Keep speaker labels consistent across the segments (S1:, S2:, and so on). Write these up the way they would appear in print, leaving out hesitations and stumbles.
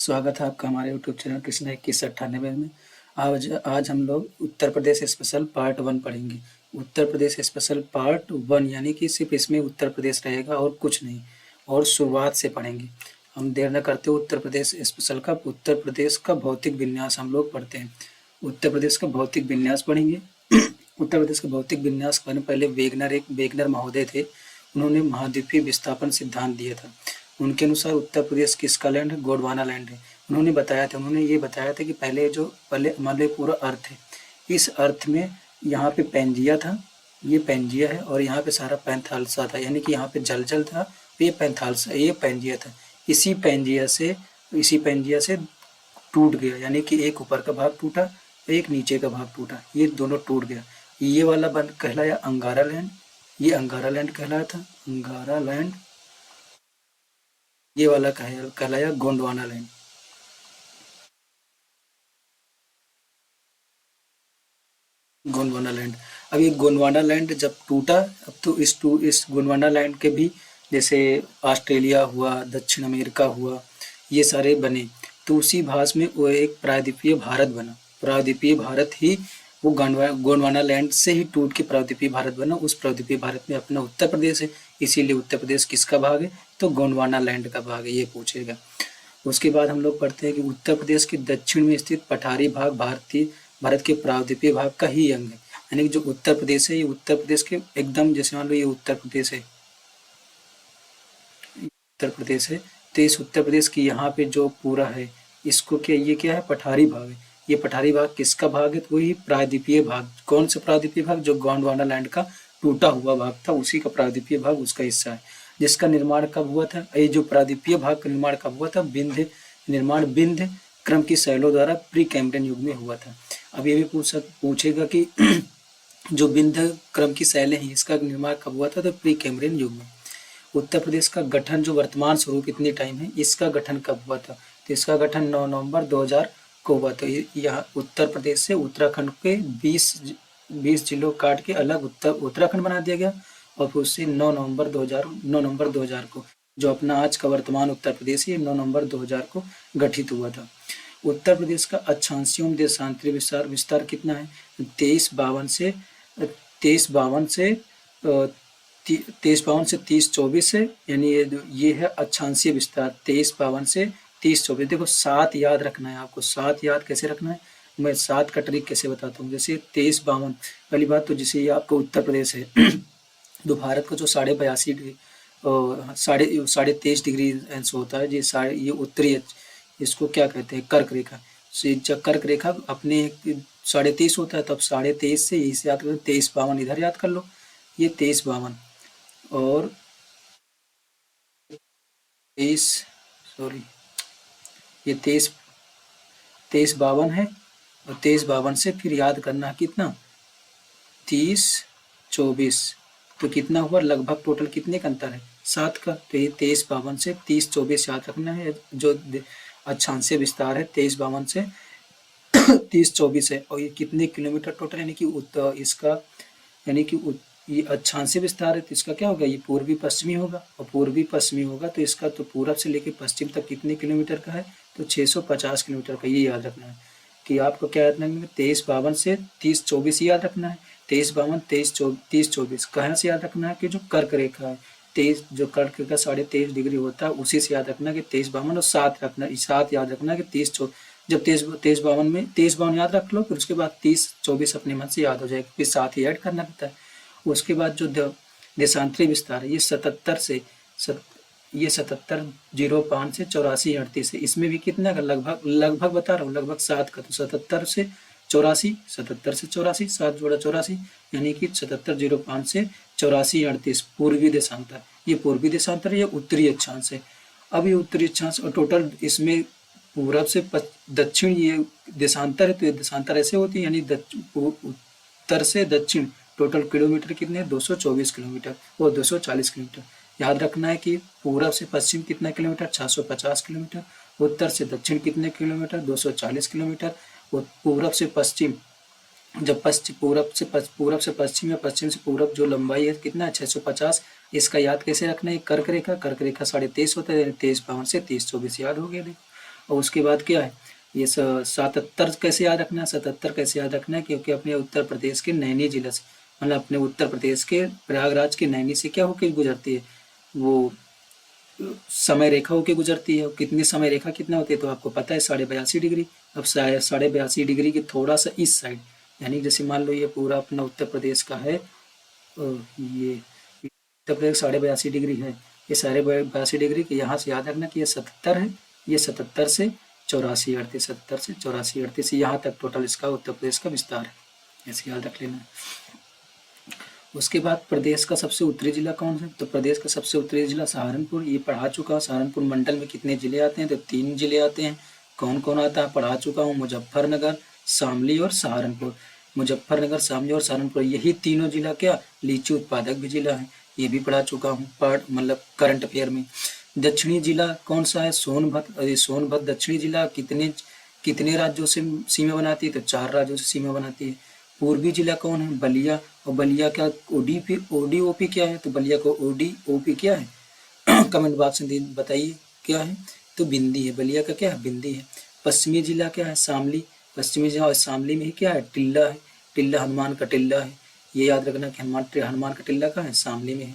S1: स्वागत है आपका हमारे यूट्यूब चैनल कृष्णा 2198 में। आज आज हम लोग उत्तर प्रदेश स्पेशल पार्ट 1 पढ़ेंगे। उत्तर प्रदेश स्पेशल पार्ट 1 यानी कि सिर्फ इसमें उत्तर प्रदेश रहेगा और कुछ नहीं, और शुरुआत से पढ़ेंगे। हम देर न करते उत्तर प्रदेश स्पेशल का उत्तर प्रदेश का भौतिक विन्यास हम लोग पढ़ते हैं। उत्तर प्रदेश का भौतिक विन्यास पढ़ेंगे। उत्तर प्रदेश का भौतिक विन्यास करने पहले वेगनर महोदय थे। उन्होंने महाद्वीपीय विस्थापन सिद्धांत दिया था। उनके अनुसार उत्तर प्रदेश किसका लैंड है? गोंडवाना लैंड है। उन्होंने ये बताया था कि पहले मान लो पूरा अर्थ है, इस अर्थ में यहाँ पे पेंजिया था, ये पेंजिया है, और यहाँ पे सारा पैंथालसा था, यानी कि यहाँ पे जल था, ये पैंथालसा, ये पेंजिया था। इसी पेंजिया से टूट गया, यानी कि एक ऊपर का भाग टूटा, एक नीचे का भाग टूटा, ये दोनों टूट गया। ये वाला बन कहलाया अंगारा लैंड, ये अंगारा लैंड कहलाया था, अंगारा लैंड। ये वाला कहलाया गोंडवाना लैंड। गोंडवाना लैंड। अब ये गोंडवाना लैंड जब टूटा, अब तो इस गोंडवाना लैंड के भी जैसे ऑस्ट्रेलिया हुआ, दक्षिण अमेरिका हुआ, ये सारे बने, तो उसी भास में वो एक प्रायद्वीपीय भारत बना। प्रायद्वीपीय भारत ही वो गोंडवाना लैंड से ही टूट के प्रायद्वीपीय भारत बना। उस प्रायद्वीपीय भारत में अपना उत्तर प्रदेश है, इसीलिए उत्तर प्रदेश किसका भाग है? तो गोंडवाना लैंड का भाग है, ये पूछेगा। उसके बाद हम लोग पढ़ते हैं कि उत्तर प्रदेश के दक्षिण में स्थित पठारी भाग भारत के प्रायद्वीपीय भाग का ही अंग है। यानी कि जो उत्तर प्रदेश है, ये उत्तर प्रदेश के एकदम, जैसे मान लो ये उत्तर प्रदेश है, तो इस उत्तर प्रदेश की यहाँ पे जो पूरा है, इसको ये क्या है? पठारी भाग है। ये पठारी भाग किसका भाग है? तो वही प्रायद्वीपीय भाग। कौन सा प्रायद्वीपीय भाग? जो गोंडवाना लैंड का टूटा हुआ भाग था, उसी का प्रायद्वीपीय भाग उसका हिस्सा है। जिसका निर्माण कब हुआ था? ये जो प्रायद्वीपीय भाग का निर्माण कब हुआ था? विंध्य क्रम की शैलों द्वारा प्री कैम्ब्रियन युग में हुआ था। अब ये भी पूछेगा कि जो विंध्य क्रम की शैलें हैं, इसका निर्माण कब हुआ था? तो प्री कैम्ब्रियन युग में। उत्तर प्रदेश का गठन, जो वर्तमान स्वरूप इतने टाइम है, इसका गठन कब हुआ था? तो इसका गठन 9 नवंबर 2000 को हुआ था। यहाँ उत्तर प्रदेश से उत्तराखंड के 20 जिलों काट के अलग उत्तराखंड बना दिया गया, और फिर उससे 9 नवंबर 2000 को, जो अपना आज का वर्तमान उत्तर प्रदेश है, 9 नवंबर 2000 को गठित हुआ था। उत्तर प्रदेश का अक्षांशीय देशांतरी विस्तार कितना है? 2352 से 3024 है, यानी ये है अक्षांशीय विस्तार। 2352 से 3024। देखो 7 याद रखना है आपको। 7 याद कैसे रखना है? मैं 7 का ट्रिक कैसे बताता हूँ। जैसे 2352 पहली बात, तो जैसे ये आपका उत्तर प्रदेश है तो भारत का जो 23.5 डिग्री अंश होता है, ये उत्तरी, इसको क्या कहते हैं? कर्क रेखा। जब कर्क रेखा अपने 23.5 होता है, तब 23.5 से इसे याद करो, 2352 इधर याद कर लो, ये 2352 और 2352 है, और 2352 से फिर याद करना कितना? 3024। तो कितना हुआ? लगभग टोटल कितने का अंतर है? 7 का। तो ये 2352 से 3024 याद रखना है। जो अक्षांशीय विस्तार है 2352 से 3024 है, और ये कितने किलोमीटर टोटल, यानी कि ये अक्षांशीय विस्तार है, तो इसका क्या होगा? ये पूर्वी पश्चिमी होगा, और पूर्वी पश्चिमी होगा तो इसका तो पूरब से लेकर पश्चिम तक कितने किलोमीटर का है? तो 650 किलोमीटर का। ये याद रखना है कि आपको क्या याद रखना है? 2352 से 3024 याद रखना है। 2352 3024 कहाँ से याद रखना है? कि जो कर्क रेखा है, जो कर्क रेखा 23.5 डिग्री होता है, उसी से याद रखना कि 2352, और 7 रखना, 7 याद रखना कि 3024। जब 2352 में 2352 याद रख लो, फिर उसके बाद 3024 अपने मन से याद हो जाएगा, फिर 7 ही ऐड करना पड़ता है। उसके बाद जो देशांतरी विस्तार है, ये 77 05 से 8438 है। इसमें भी कितना का? लगभग बता रहा हूँ, लगभग 7 का। तो 77 से 84, 7 जोड़ा 84, यानी कि 7705 से 8438 पूर्वी देशांतर। ये पूर्वी देशांतर, ये उत्तरी अक्षांश है। अब ये उत्तरी अक्षांश, और टोटल इसमें पूरब से दक्षिण ये देशांतर है, तो ये देशांतर ऐसे होती है, यानी उत्तर से दक्षिण टोटल किलोमीटर कितने? 224 किलोमीटर और 240 किलोमीटर। याद रखना है कि पूरब से पश्चिम कितना किलोमीटर? 650 किलोमीटर। उत्तर से दक्षिण कितने किलोमीटर? 240 किलोमीटर। और पूरब से पश्चिम, जब पूरब से पश्चिम या पश्चिम से पूरब जो लंबाई है कितना है? 650। इसका याद कैसे रखना है? कर्क रेखा 23.5 होता है, 2352 से 3024 याद हो गया। देखो और उसके बाद क्या है, ये 77 कैसे याद रखना है, 77 कैसे याद रखना है, क्योंकि अपने उत्तर प्रदेश के नैनी जिला से, मतलब अपने उत्तर प्रदेश के प्रयागराज के नैनी से क्या होकर गुजरती है, वो समय रेखा होके गुजरती है। कितनी समय रेखा कितना होती है तो आपको पता है 82.5 डिग्री। अब 82.5 डिग्री के थोड़ा सा इस साइड, यानी जैसे मान लो ये पूरा अपना उत्तर प्रदेश का है, ये उत्तर प्रदेश 82.5 डिग्री है, ये 82.5 डिग्री के यहाँ से याद रखना कि ये 77 है, ये 77 से 84 38, 77 से 84 38 यहाँ तक टोटल इसका उत्तर प्रदेश का विस्तार है, ऐसे याद रख लेना। उसके बाद प्रदेश का सबसे उत्तरी जिला कौन है, तो प्रदेश का सबसे उत्तरी जिला सहारनपुर, ये पढ़ा चुका हूँ। सहारनपुर मंडल में कितने जिले आते हैं, तो 3 जिले आते हैं। कौन कौन आता है पढ़ा चुका हूँ, मुजफ्फरनगर, शामली और सहारनपुर। मुजफ्फरनगर, शामली और सहारनपुर, यही तीनों जिला क्या लीची उत्पादक भी जिला है, ये भी पढ़ा चुका हूँ पार्ट मतलब करंट अफेयर में। दक्षिणी जिला कौन सा है, सोनभद्र। और ये सोनभद्र दक्षिणी जिला कितने कितने राज्यों से सीमा बनाती है, तो 4 राज्यों से सीमा बनाती है। पूर्वी जिला कौन है, बलिया। और बलिया का ओडीओपी क्या है, तो बलिया को ओडीओपी क्या है कमेंट बॉक्स में बताइए क्या है, तो बिंदी है। बलिया का क्या है, बिंदी है। पश्चिमी जिला क्या है, शामली। पश्चिमी जिला और शामली में ही क्या है, टिल्ला है। टिल्ला हनुमान का टिल्ला है, ये याद रखना कि हनुमान का टिल्ला का है, शामली में है।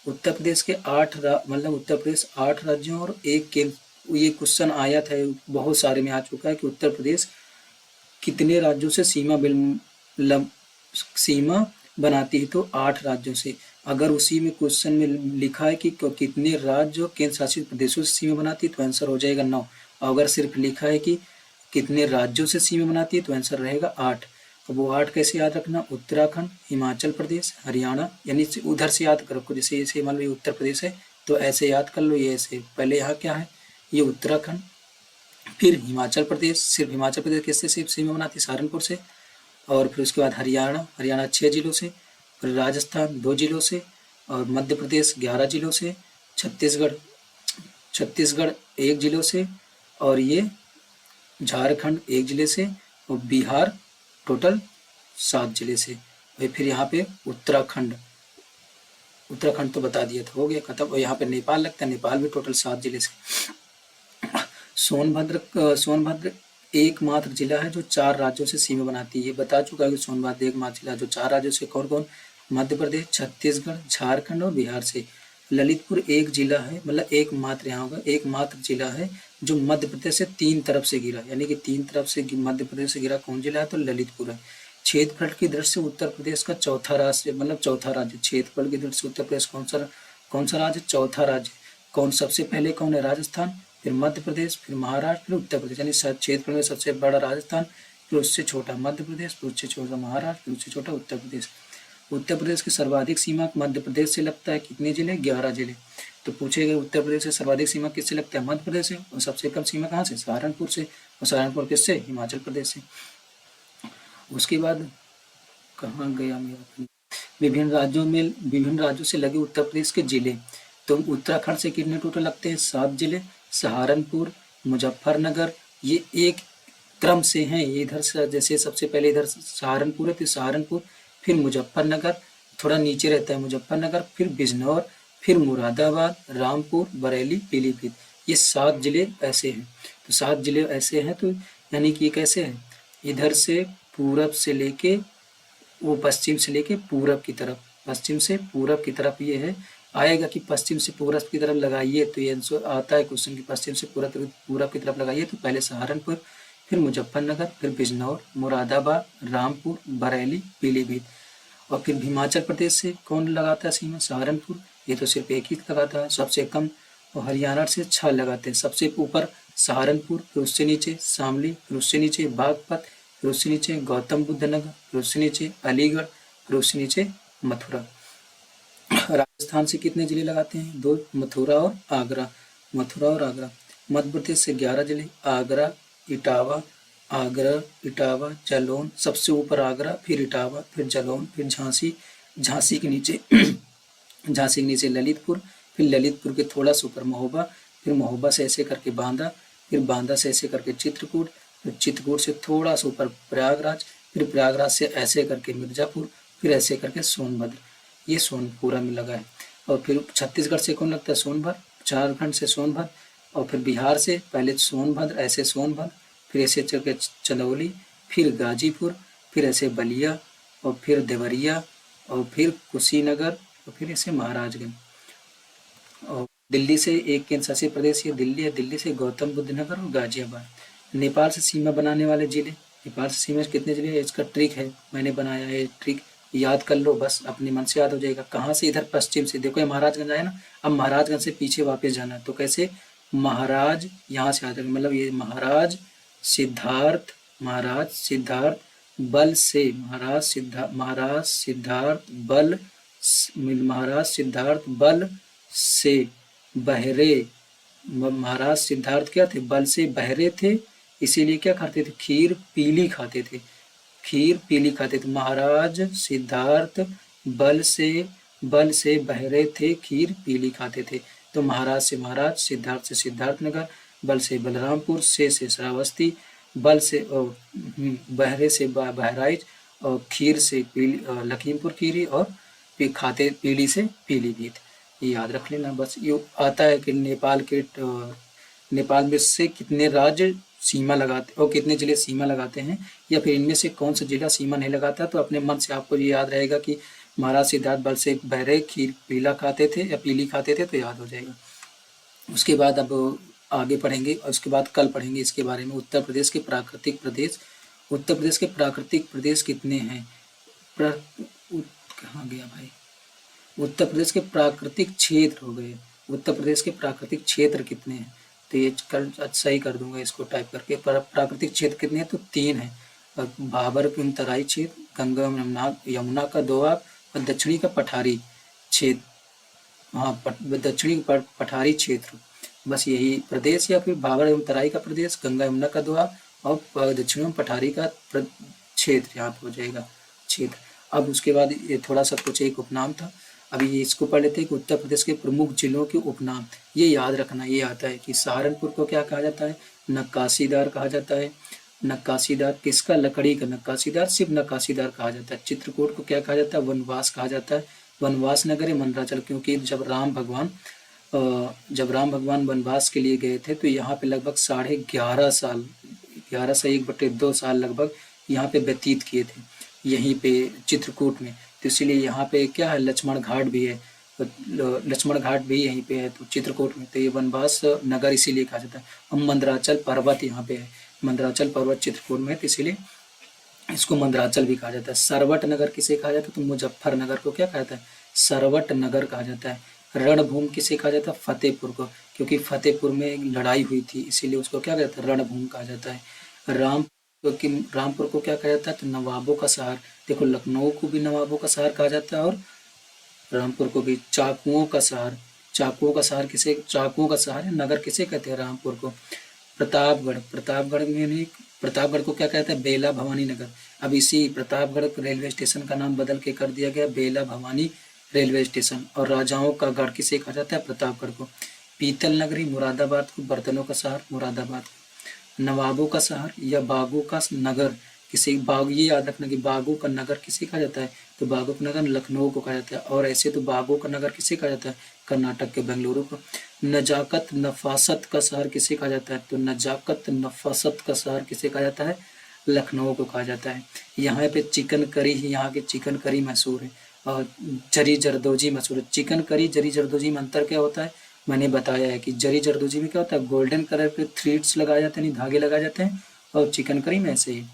S1: उत्तर प्रदेश के 8 मतलब उत्तर प्रदेश 8 राज्यों और एक केंद्र, ये क्वेश्चन आया था बहुत सारे में आ चुका है कि उत्तर प्रदेश कितने राज्यों से सीमा बनाती है, तो 8 राज्यों से। अगर उसी में क्वेश्चन में लिखा है कि कितने राज्य और केंद्र शासित प्रदेशों से सीमा बनाती है, तो आंसर हो जाएगा 9। अगर सिर्फ लिखा है कि कितने राज्यों से सीमा बनाती है, तो आंसर रहेगा 8। अब वो 8 कैसे याद रखना, उत्तराखंड, हिमाचल प्रदेश, हरियाणा, यानी उधर से याद करो, जैसे मान लो ये उत्तर प्रदेश है तो ऐसे याद कर लो, ये ऐसे पहले यहाँ क्या है, ये उत्तराखंड, फिर हिमाचल प्रदेश, सिर्फ हिमाचल प्रदेश किससे सिर्फ सीमा बनाती है, सहारनपुर से। और फिर उसके बाद हरियाणा 6 जिलों से, फिर राजस्थान 2 जिलों से, और मध्य प्रदेश 11 जिलों से, छत्तीसगढ़ 1 जिलों से, और ये झारखंड 1 जिले से, और बिहार टोटल 7 जिले से। और फिर यहाँ पे उत्तराखंड तो बता दिया था, हो गया खत्म। और यहाँ पे नेपाल लगता है, नेपाल भी टोटल 7 जिले से। सोनभद्र एकमात्र जिला है जो 4 राज्यों से सीमा बनाती है, ये बता चुका है कि सोनभद्र एकमात्र जिला जो 4 राज्यों से, कौन कौन, मध्य प्रदेश, छत्तीसगढ़, झारखंड और बिहार से। ललितपुर एक जिला है, मतलब एकमात्र यहाँ होगा, एकमात्र जिला है जो मध्य प्रदेश से 3 तरफ से घिरा, यानी कि 3 तरफ से मध्य प्रदेश से घिरा कौन जिला है, तो ललितपुर है। क्षेत्रफल की दृष्टि से उत्तर प्रदेश का चौथा राज्य, क्षेत्रफल की दृष्टि से उत्तर प्रदेश कौन सा राज्य, चौथा राज्य। कौन सबसे पहले कौन है, राजस्थान, फिर मध्य प्रदेश, फिर महाराष्ट्र, फिर उत्तर प्रदेश, यानी क्षेत्रफल में सबसे बड़ा राजस्थान, फिर उससे छोटा मध्य प्रदेश, फिर उससे छोटा महाराष्ट्र, फिर उससे छोटा उत्तर प्रदेश। उत्तर प्रदेश की सर्वाधिक सीमा मध्य प्रदेश से लगता है, कितने जिले, 11 जिले। तो पूछेगा उत्तर प्रदेश से सर्वाधिक सीमा किससे लगता है, मध्य प्रदेश से। और सबसे कम सीमा कहाँ से, सहारनपुर से। और सहारनपुर किससे, हिमाचल प्रदेश से। उसके बाद कहाँ गया मेरा, विभिन्न राज्यों से लगे उत्तर प्रदेश के जिले। तो उत्तराखंड से कितने टोटल लगते हैं, 7 जिले। सहारनपुर, मुजफ्फरनगर, ये एक क्रम से हैं, ये इधर से जैसे सबसे पहले इधर सहारनपुर है, फिर सहारनपुर, फिर मुजफ्फरनगर, थोड़ा नीचे रहता है मुजफ्फरनगर, फिर बिजनौर, फिर मुरादाबाद, रामपुर, बरेली, पीलीभीत। ये 7 जिले ऐसे हैं। तो 7 जिले ऐसे हैं, तो यानी कि ये कैसे है, इधर से पूरब से लेके वो पश्चिम से लेके पूरब की तरफ, पश्चिम से पूरब की तरफ ये है। आएगा कि पश्चिम से पूरब की तरफ लगाइए, तो ये आंसर आता है क्वेश्चन की पश्चिम से पूरब की तरफ लगाइए, तो पहले सहारनपुर, फिर मुजफ्फरनगर, फिर बिजनौर, मुरादाबाद, रामपुर, बरेली, पीलीभीत। और फिर हिमाचल प्रदेश से कौन लगाता है सीमा, सहारनपुर, ये तो सिर्फ एक ही लगाता है सबसे कम। और हरियाणा से 6 लगाते हैं, सबसे ऊपर सहारनपुर, फिर उससे नीचे शामली, फिर उससे नीचे बागपत, फिर उससे नीचे गौतम बुद्ध नगर, फिर उससे नीचे अलीगढ़, फिर उससे नीचे मथुरा। राजस्थान से कितने जिले लगाते हैं, 2, मथुरा और आगरा। मध्य प्रदेश से 11 जिले, आगरा, इटावा, जालौन, सबसे ऊपर आगरा, फिर इटावा, फिर जालौन, फिर झांसी के नीचे ललितपुर, फिर ललितपुर के थोड़ा सा ऊपर महोबा, फिर महोबा से ऐसे करके बांदा, फिर बांदा से ऐसे करके चित्रकूट, फिर चित्रकूट से थोड़ा सा ऊपर प्रयागराज, फिर प्रयागराज से ऐसे करके मिर्जापुर, फिर ऐसे करके सोनभद्र, ये सोनपुरा में लगा है। और फिर छत्तीसगढ़ से कौन लगता है, सोनभद्र, झारखंड से सोनभद्र, और फिर बिहार से पहले सोनभद्र, ऐसे सोनभद्र, फिर ऐसे चल के चंदौली, फिर गाजीपुर, फिर ऐसे बलिया, और फिर देवरिया, और फिर कुशीनगर, और फिर ऐसे महाराजगंज। और दिल्ली से एक केंद्र शासित प्रदेश ये दिल्ली है, दिल्ली से गौतम बुद्ध नगर और गाजियाबाद। नेपाल से सीमा बनाने वाले जिले, नेपाल से सीमा कितने जिले हैं, इसका ट्रिक है, मैंने बनाया है ट्रिक, याद कर लो, बस अपने मन से याद हो जाएगा। कहाँ से, इधर पश्चिम से, देखो ये महाराजगंज आया ना, अब महाराजगंज से पीछे वापस जाना है, तो कैसे, महाराज यहाँ से आ जाएगा, मतलब ये महाराज सिद्धार्थ, महाराज सिद्धार्थ बल से, महाराज सिद्धार्थ बल, महाराज सिद्धार्थ बल से बहरे, महाराज सिद्धार्थ क्या थे, बल से बहरे थे, इसीलिए क्या खाते थे, खीर पीली खाते थे, खीर पीली खाते थे। महाराज सिद्धार्थ बल से बहरे थे, खीर पीली खाते थे। तो महाराज से महाराज, सिद्धार्थ से सिद्धार्थनगर, बल से बलरामपुर, से श्रावस्ती, बल से बहरे से बहराइच, और खीर से लखीमपुर खीरी, और खाते पीली से पीलीभीत। ये याद रख लेना बस। ये आता है कि नेपाल में से कितने राज्य सीमा लगाते और कितने जिले सीमा लगाते हैं, या फिर इनमें से कौन सा जिला सीमा नहीं लगाता। तो अपने मन से आपको ये याद रहेगा कि महाराज सिद्धार्थ बल से बहरे खीर पीला खाते थे या पीली खाते थे, तो याद हो जाएगा। उसके बाद अब आगे पढ़ेंगे, और उसके बाद कल पढ़ेंगे इसके बारे में। उत्तर प्रदेश के प्राकृतिक प्रदेश, उत्तर प्रदेश के प्राकृतिक प्रदेश कितने हैं, कहाँ गया भाई, उत्तर प्रदेश के प्राकृतिक क्षेत्र हो गए, उत्तर प्रदेश के प्राकृतिक क्षेत्र कितने हैं, तो ये कल सही कर दूंगा इसको टाइप करके। प्राकृतिक क्षेत्र कितने हैं, तो 3 हैं, भाबर तराई क्षेत्र, गंगा यमुना का दोआब, और दक्षिणी का पठारी क्षेत्र, हाँ दक्षिणी पठारी क्षेत्र, बस यही प्रदेश, या फिर भाबर एवं तराई का प्रदेश, गंगा यमुना का दोआब, और दक्षिणी पठारी का क्षेत्र यहाँ पे हो जाएगा क्षेत्र। अब उसके बाद ये थोड़ा सा कुछ एक उपनाम था, अभी ये इसको पढ़ लेते हैं कि उत्तर प्रदेश के प्रमुख जिलों के उपनाम। ये याद रखना, ये आता है कि सहारनपुर को क्या कहा जाता है, नक्काशीदार कहा जाता है। नक्काशीदार किसका, लकड़ी का नक्काशीदार, सिर्फ नक्काशीदार कहा जाता है। चित्रकूट को क्या कहा जाता है, वनवास कहा जाता है, वनवास नगर है मंदराचल, क्योंकि जब राम भगवान वनवास के लिए गए थे, तो यहाँ पे लगभग 11.5 साल, 11 से 1/2 साल लगभग यहाँ पे व्यतीत किए थे, यहीं पे चित्रकूट में। तो इसीलिए यहाँ पे क्या है, लक्ष्मण घाट भी है, लक्ष्मण घाट भी यहीं पे है, तो चित्रकूट में। तो ये वनवास नगर इसीलिए कहा जाता है। और मंदराचल पर्वत यहाँ पे है, मंदराचल पर्वत चित्रकूट में, तो इसीलिए इसको मंदराचल भी कहा जाता है। सरवट नगर किसे कहा जाता है, तो मुजफ्फरनगर को क्या कहा जाता है, सरवट नगर कहा जाता है। रणभूमि किसे कहा जाता है, फतेहपुर को, क्योंकि फतेहपुर में लड़ाई हुई थी, इसीलिए उसको क्या कहता है, रणभूमि कहा जाता है। रामपुर को क्या कहा जाता है, तो नवाबों का शहर। देखो लखनऊ को भी नवाबों का शहर कहा जाता है, और रामपुर को भी चाकुओं का शहर। चाकुओं का शहर है, नगर किसे कहते हैं, रामपुर को। प्रतापगढ़ को क्या कहते हैं, बेला भवानी नगर। अब इसी प्रतापगढ़ रेलवे स्टेशन का नाम बदल के कर दिया गया बेला भवानी रेलवे स्टेशन। और राजाओं का गढ़ किसे कहा जाता है, प्रतापगढ़ को। पीतल नगरी मुरादाबाद को, बर्तनों का शहर मुरादाबाद को। नवाबों का शहर या बागों का नगर किसे, बाग, ये याद रखना कि बागों का नगर किसे कहा जाता है, तो बागों का नगर लखनऊ को कहा जाता है। और ऐसे तो बागों का नगर किसे कहा जाता है, कर्नाटक के बेंगलुरु को। नजाकत नफासत का शहर किसे कहा जाता है, तो नजाकत नफासत का शहर किसे कहा जाता है, लखनऊ को कहा जाता है। यहाँ पे चिकन करी, यहाँ के चिकन करी मशहूर है, और जरी जरदोजी मशहूर है। चिकन करी जरी जरदोजी में अंतर क्या होता है, मैंने बताया है कि जरी जरदोजी में क्या होता है, गोल्डन कलर के थ्रेड्स लगाए जाते हैं, धागे लगाए जाते हैं, और चिकन करी में ऐसे ही।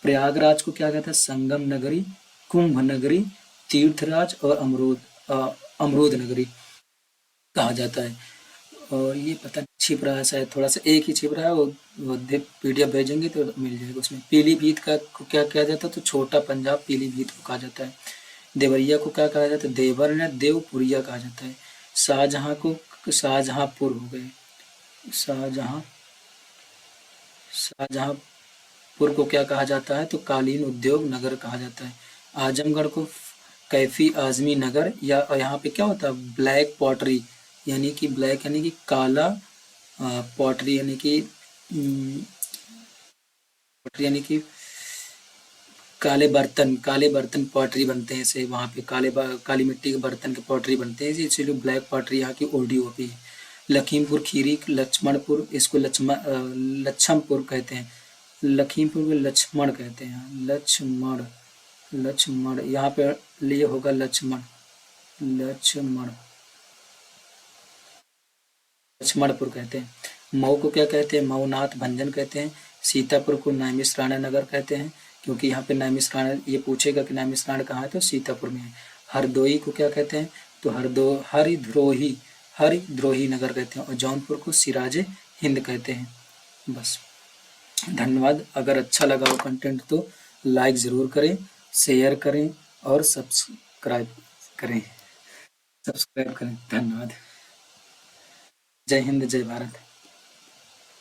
S1: प्रयागराज को क्या कहता है, संगम नगरी, कुंभ नगरी, तीर्थराज, और अमरूद नगरी कहा जाता है। और ये पता छिप रहा है शायद, थोड़ा सा एक ही छिप रहा है, वो PDF भेजेंगे तो मिल जाएगा उसमें। पीलीभीत का को क्या कहा जाता है, तो छोटा पंजाब पीलीभीत को कहा जाता है। देवरिया को क्या कहा जाता है, देवरिया देवपुरिया कहा जाता है। शाहजहां को शाहजहांपुर हो गए, शाहजहांपुर को क्या कहा जाता है, तो कालीन उद्योग नगर कहा जाता है। आजमगढ़ को कैफी आजमी नगर, या यहाँ पे क्या होता है, ब्लैक पॉटरी, यानी कि ब्लैक यानी कि काला, पॉटरी यानी कि काले बर्तन पॉटरी बनते हैं, ऐसे वहाँ पे काली मिट्टी के बर्तन के पॉटरी बनते हैं, इसीलिए ब्लैक पॉटरी यहाँ की ODOP है। लखीमपुर खीरी, लक्ष्मणपुर, इसको लच्छमपुर कहते हैं। लखीमपुर को लक्ष्मण कहते हैं, लक्ष्मण, लक्ष्मण यहाँ पे लिए होगा लक्ष्मण, लक्ष्मण, लक्ष्मणपुर कहते हैं। मऊ को क्या कहते हैं? मऊनाथ भंजन कहते हैं। सीतापुर को नैमिषारण्य नगर कहते हैं, क्योंकि यहाँ पे नैमिषारण्य, ये पूछेगा कि नैमिषारण्य कहाँ है, तो सीतापुर में है। हरदोई को क्या कहते हैं? तो हरिद्रोही, हरिद्रोही नगर कहते हैं। और जौनपुर को सिराजे हिंद कहते हैं। बस, धन्यवाद। अगर अच्छा लगा हो कंटेंट तो लाइक ज़रूर करें, शेयर करें और सब्सक्राइब करें। धन्यवाद। जय हिंद, जय भारत।